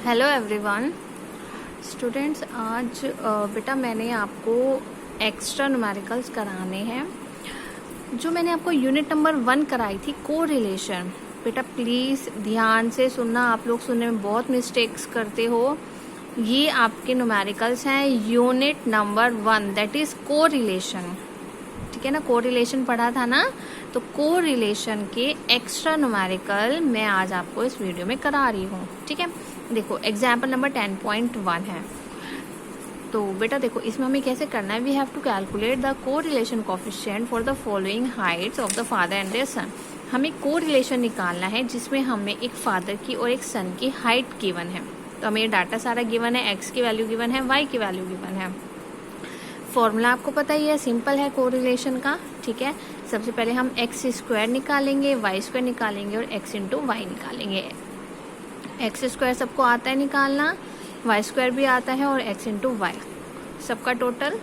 Hello everyone students, आज बेटा मैंने आपको एक्स्ट्रा न्यूमेरिकल्स कराने हैं। जो मैंने आपको यूनिट नंबर 1 कराई थी कोरिलेशन, बेटा प्लीज़ ध्यान से सुनना। आप लोग सुनने में बहुत मिस्टेक्स करते हो। ये आपके न्यूमेरिकल्स हैं unit number 1, that is correlation. ठीक है ना, कोरिलेशन पढ़ा था ना, तो कोरिलेशन के एक्स्ट्रा न्यूमेरिकल मैं आज आपको इस वीडियो में करा रही हूँ। ठीक है, देखो एग्जाम्पल नंबर 10.1 है। तो बेटा देखो इसमें हमें कैसे करना है, we have to calculate the correlation coefficient for the following heights of the father and their son. हमें कोरिलेशन निकालना है जिसमें हमें एक फादर की और एक सन की हाइट गिवन है। तो हमें ये डाटा सारा गिवन है, एक्स की वैल्यू गिवन है, वाई की वैल्यू गिवन है। फॉर्मूला आपको पता ही है, सिंपल है कोरिलेशन का। ठीक है, सबसे पहले हम एक्स स्क्वायर निकालेंगे, वाई स्क्वायर निकालेंगे और एक्स इंटू वाई निकालेंगे। एक्स स्क्वायर सबको आता है निकालना, वाई स्क्वायर भी आता है और एक्स इंटू वाई सबका टोटल।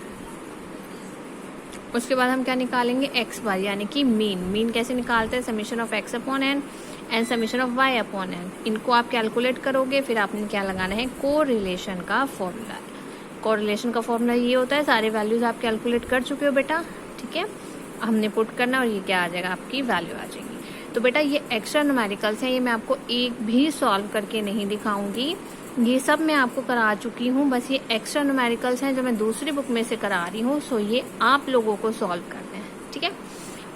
उसके बाद हम क्या निकालेंगे, एक्स बार यानी कि मीन कैसे निकालते हैं, summation of x upon n and summation of y upon n. इनको आप कैलकुलेट करोगे, फिर आपने क्या लगाना है, कोरिलेशन का फॉर्मूला। कोरिलेशन का फॉर्मूला ये होता है, सारे वैल्यूज आप कैलकुलेट कर चुके हो बेटा। ठीक है, हमने पुट करना और ये क्या आ जाएगा, आपकी वैल्यू आ जाएगी। तो बेटा ये एक्स्ट्रा न्यूमेरिकल्स हैं, ये मैं आपको एक भी सॉल्व करके नहीं दिखाऊंगी, ये सब मैं आपको करा चुकी हूँ। बस ये एक्स्ट्रा न्यूमेरिकल्स हैं जो मैं दूसरी बुक में से करा रही हूँ, सो ये आप लोगों को सॉल्व करने हैं। ठीक है,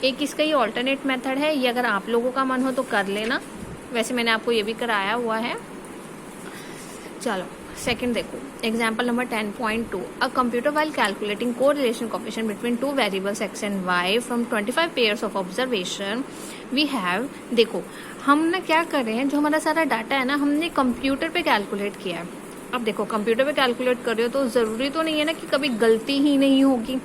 एक इसका ये ऑल्टरनेट मेथड है, ये अगर आप लोगों का मन हो तो कर लेना, वैसे मैंने आपको ये भी कराया हुआ है। चलो सेकंड देखो, example number 10.2। A computer while calculating correlation coefficient between two variables x and y from 25 pairs of observation we have. देखो हम ना क्या कर रहे हैं, जो हमारा सारा डाटा है ना हमने कंप्यूटर पे कैलकुलेट किया है। अब देखो कंप्यूटर पे कैलकुलेट कर रहे हो तो जरूरी तो नहीं है ना कि कभी गलती ही नहीं होगी,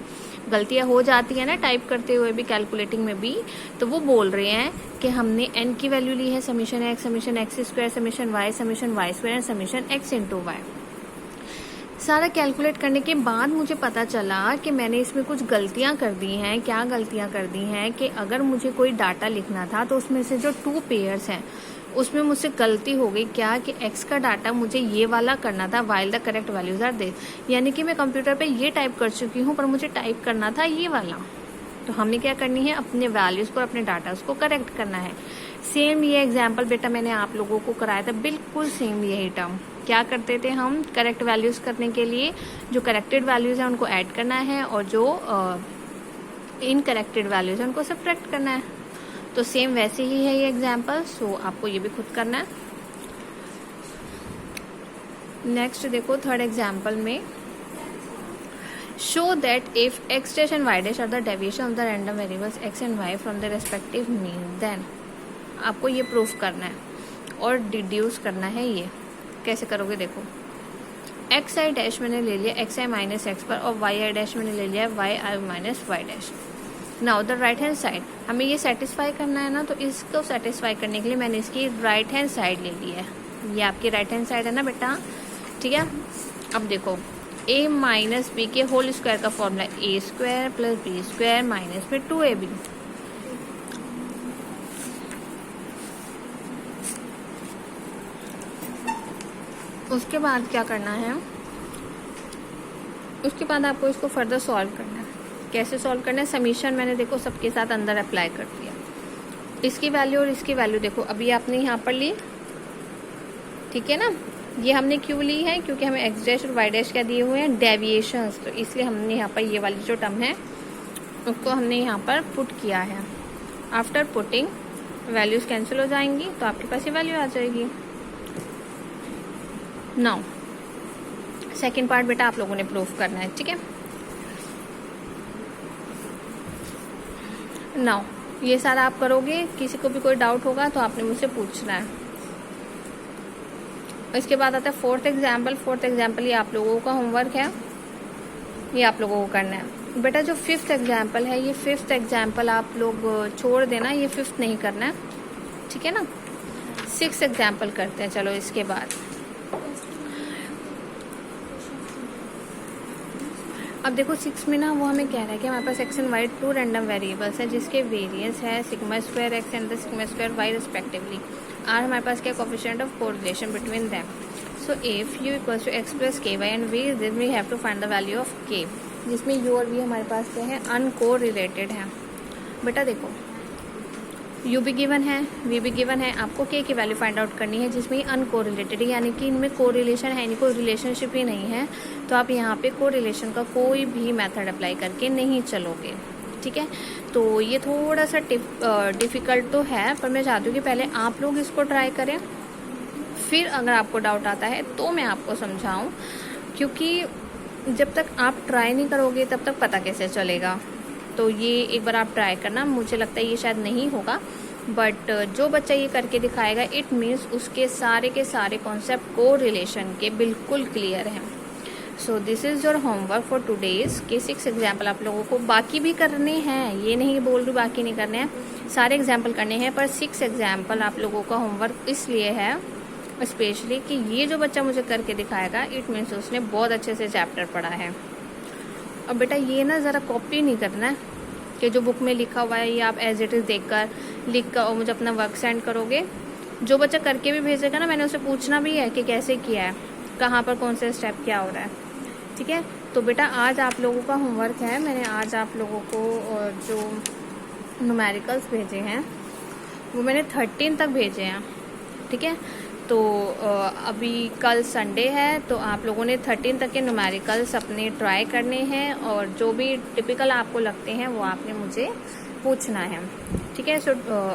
गलतियां हो जाती है ना टाइप करते हुए भी, कैलकुलेटिंग में भी। तो वो बोल रहे हैं कि हमने n की वैल्यू ली है summation x square summation y square and summation x into y. सारा कैलकुलेट करने के बाद मुझे पता चला कि मैंने इसमें कुछ गलतियां कर दी हैं। क्या गलतियां कर दी हैं कि अगर मुझे कोई डाटा लिखना था तो उसमें से जो 2 पेयर्स हैं उसमें मुझसे गलती हो गई। क्या कि x का डाटा मुझे ये वाला करना था, while the correct values are this, यानी कि मैं कंप्यूटर पे ये टाइप कर चुकी हूँ पर मुझे टाइप करना था ये वाला। तो हमें क्या करनी है, अपने वैल्यूज को, अपने डाटा को करेक्ट करना है। सेम ये एग्जाम्पल बेटा मैंने आप लोगों को कराया था, बिल्कुल सेम यही टर्म। क्या करते थे हम, करेक्ट वैल्यूज करने के लिए जो करेक्टेड वैल्यूज है उनको ऐड करना है और जो इनकरेक्टेड वैल्यूज है उनको सब्ट्रैक्ट करना है। तो सेम वैसे ही है ये एग्जाम्पल, सो आपको ये भी खुद करना है। नेक्स्ट देखो थर्ड एग्जाम्पल में, show that if x dash and y dash are the deviation of the random variables x and y from the respective mean, then आपको ये प्रूफ करना है और डिड्यूस करना है। ये कैसे करोगे, देखो एक्स आई डैश मैंने ले लिया एक्स आई माइनस एक्स पर और वाई आई डैश मैंने ले लिया y i minus y dash. Now the right hand side हमें ये सेटिस्फाई करना है ना, तो इसको सेटिस्फाई करने के लिए मैंने इसकी राइट हैंड साइड ले ली है। ये आपकी राइट हैंड साइड है ना बेटा। ठीक है, अब देखो a माइनस बी के होल स्क्वायर का formula a square plus b square minus में 2ab। उसके बाद क्या करना है, उसके बाद आपको इसको फर्दर सॉल्व करना है। कैसे सॉल्व करना है, समीशन मैंने देखो सबके साथ अंदर अप्लाई कर दिया। इसकी वैल्यू और इसकी वैल्यू देखो अभी आपने यहाँ पर ली। ठीक है ना, ये हमने क्यों ली है, क्योंकि हमें एक्स डैश और वाई डैश क्या दिए हुए हैं, डेविएशंस, तो इसलिए हमने यहाँ पर ये वाली जो टर्म है उसको हमने यहाँ पर पुट किया है। आफ्टर पुटिंग वैल्यूज कैंसिल हो जाएंगी तो आपके पास ये वैल्यू आ जाएगी। नाउ सेकेंड पार्ट बेटा आप लोगों ने प्रूफ करना है। ठीक है, नाउ ये सारा आप करोगे, किसी को भी कोई डाउट होगा तो आपने मुझसे पूछना है। इसके बाद आता है फोर्थ एग्जाम्पल। फोर्थ एग्जाम्पल ये आप लोगों का होमवर्क है, ये आप लोगों को करना है। बेटा जो फिफ्थ एग्जाम्पल है, ये फिफ्थ एग्जाम्पल आप लोग छोड़ देना, ये फिफ्थ नहीं करना है। ठीक है ना, 6th एग्जाम्पल करते हैं। चलो इसके बाद अब देखो 6 में ना वो हमें कह रहा है कि हमारे पास X and Y 2 random variables है जिसके वेरिएंस है sigma square X and the sigma square Y respectively. Or हमारे पास क्या coefficient of correlation between them. So if u equals to x plus k Y and v, then we have to find the value of k, जिसमें u और v हमारे पास क्या है, uncorrelated है। बेटा देखो, u भी गिवन है, v भी गिवन है, आपको k की वैल्यू फाइंड आउट करनी है जिसमें ये अनकोरिलेटेड है, यानी कि इनमें कोरिलेशन है, इनको रिलेशनशिप ही नहीं है। तो आप यहाँ पे कोरिलेशन का कोई भी मेथड अप्लाई करके नहीं चलोगे, ठीक है। तो ये थोड़ा सा डिफ़िकल्ट तो है, पर मैं चाहती हूँ कि पहले आप लोग इसको ट्राई करें, फिर अगर आपको डाउट आता है तो मैं आपको समझाऊं, क्योंकि जब तक आप ट्राई नहीं करोगे तब तक पता कैसे चलेगा। तो ये एक बार आप ट्राई करना, मुझे लगता है ये शायद नहीं होगा, बट जो बच्चा ये करके दिखाएगा इट मीन्स उसके सारे के सारे कॉन्सेप्ट को रिलेशन के बिल्कुल क्लियर हैं। So this is your homework for today's के 6 एग्जाम्पल आप लोगों को बाकी भी करने हैं, ये नहीं बोल रही बाकी नहीं करने हैं, सारे एग्जाम्पल करने हैं, पर 6 एग्जाम्पल आप लोगों का होमवर्क इसलिए है स्पेशली कि ये जो बच्चा मुझे करके दिखाएगा इट मीन्स उसने बहुत अच्छे से चैप्टर पढ़ा है। अब बेटा ये ना ज़रा कॉपी नहीं करना है कि जो बुक में लिखा हुआ है ये आप एज इट इज़ देखकर लिख कर और मुझे अपना वर्क सेंड करोगे। जो बच्चा करके भी भेजेगा ना, मैंने उसे पूछना भी है कि कैसे किया है, कहाँ पर कौन से स्टेप क्या हो रहा है, ठीक है। तो बेटा आज आप लोगों का होमवर्क है, मैंने आज आप लोगों को जो न्यूमेरिकल्स भेजे हैं वो मैंने 13 तक भेजे हैं, ठीक है। तो अभी कल संडे है, तो आप लोगों ने 13 तक के न्यूमेरिकल्स अपने ट्राई करने हैं और जो भी टिपिकल आपको लगते हैं वो आपने मुझे पूछना है, ठीक है। सो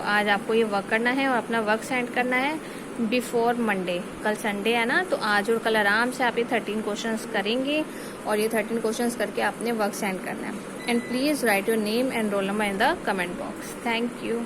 आज आपको ये वर्क करना है और अपना वर्क सेंड करना है बिफोर मंडे। कल संडे है ना, तो आज और कल आराम से आप ये 13 क्वेश्चंस करेंगे और ये 13 क्वेश्चंस करके आपने वर्क सेंड करना है। And please write your name and roll number in the comment box. Thank you.